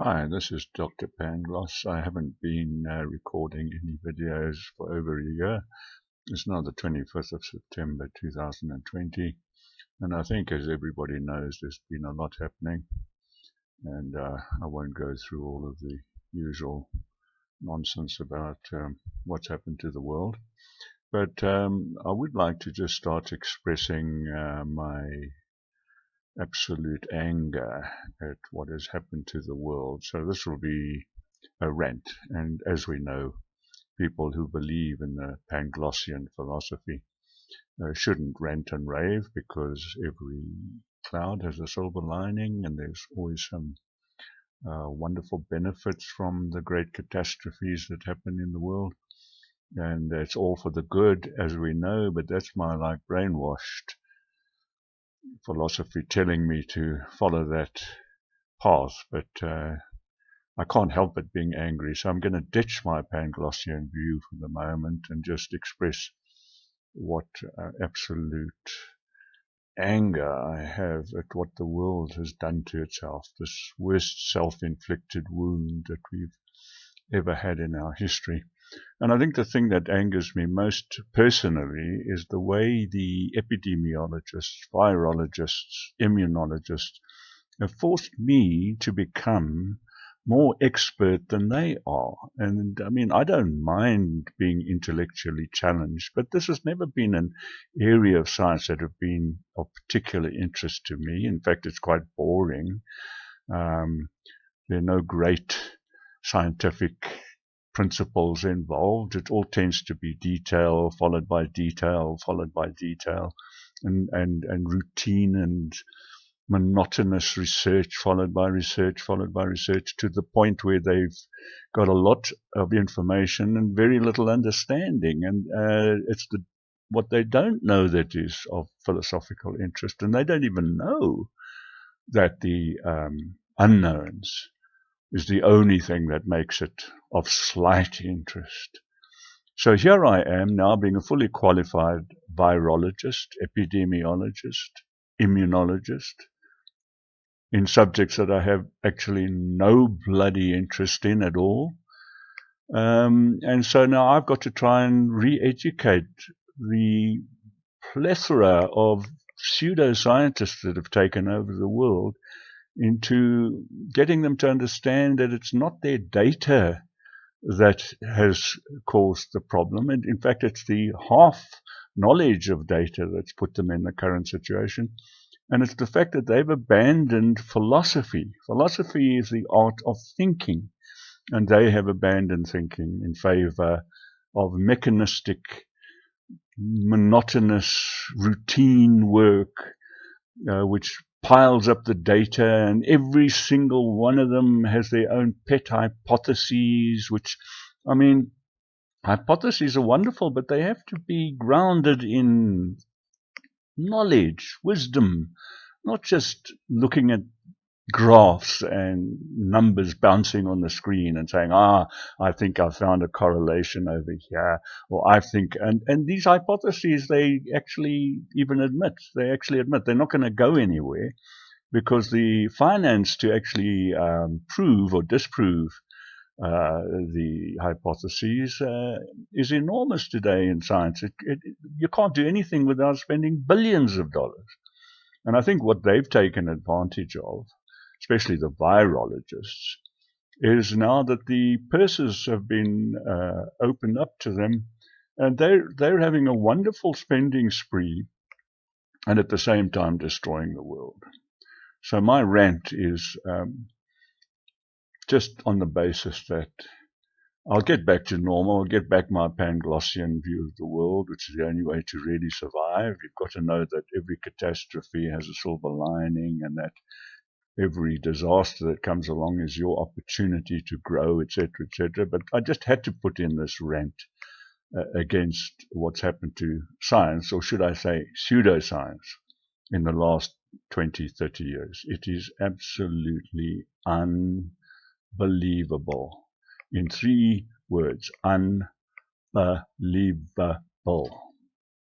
Hi, this is Dr. Pangloss. I haven't been recording any videos for over a year. It's now the 25th of September 2020, and I think, as everybody knows, there's been a lot happening, and I won't go through all of the usual nonsense about what's happened to the world. But I would like to just start expressing my absolute anger at what has happened to the world. So this will be a rant, and as we know, people who believe in the Panglossian philosophy shouldn't rant and rave, because every cloud has a silver lining, and there's always some wonderful benefits from the great catastrophes that happen in the world, and it's all for the good, as we know. But that's my brainwashed philosophy telling me to follow that path. But I can't help but being angry, so I'm going to ditch my Panglossian view for the moment and just express what absolute anger I have at what the world has done to itself, this worst self-inflicted wound that we've ever had in our history. And I think the thing that angers me most personally is the way the epidemiologists, virologists, immunologists have forced me to become more expert than they are. And I mean, I don't mind being intellectually challenged, but this has never been an area of science that have been of particular interest to me. In fact, it's quite boring. There are no great scientific principles involved. It all tends to be detail followed by detail followed by detail, and routine and monotonous research followed by research followed by research, to the point where they've got a lot of information and very little understanding. And it's what they don't know that is of philosophical interest, and they don't even know that the unknowns is the only thing that makes it of slight interest. So here I am now, being a fully qualified virologist, epidemiologist, immunologist, in subjects that I have actually no bloody interest in at all. And so now I've got to try and re-educate the plethora of pseudoscientists that have taken over the world into getting them to understand that it's not their data that has caused the problem. And in fact, it's the half knowledge of data that's put them in the current situation. And it's the fact that they've abandoned philosophy. Philosophy is the art of thinking, and they have abandoned thinking in favor of mechanistic, monotonous, routine work, which piles up the data, and every single one of them has their own pet hypotheses, which, I mean, hypotheses are wonderful, but they have to be grounded in knowledge, wisdom, not just looking at graphs and numbers bouncing on the screen and saying, I think I found a correlation over here, or I think, and these hypotheses, they actually admit they're not going to go anywhere, because the finance to actually prove or disprove the hypotheses is enormous today in science. You can't do anything without spending billions of dollars. And I think what they've taken advantage of, especially the virologists, is now that the purses have been opened up to them, and they're having a wonderful spending spree, and at the same time destroying the world. So my rant is just on the basis that I'll get back to normal. I'll get back my Panglossian view of the world, which is the only way to really survive. You've got to know that every catastrophe has a silver lining, and that every disaster that comes along is your opportunity to grow, etc., etc. But I just had to put in this rant against what's happened to science, or should I say pseudoscience, in the last 20, 30 years. It is absolutely unbelievable. In 3 words, unbelievable.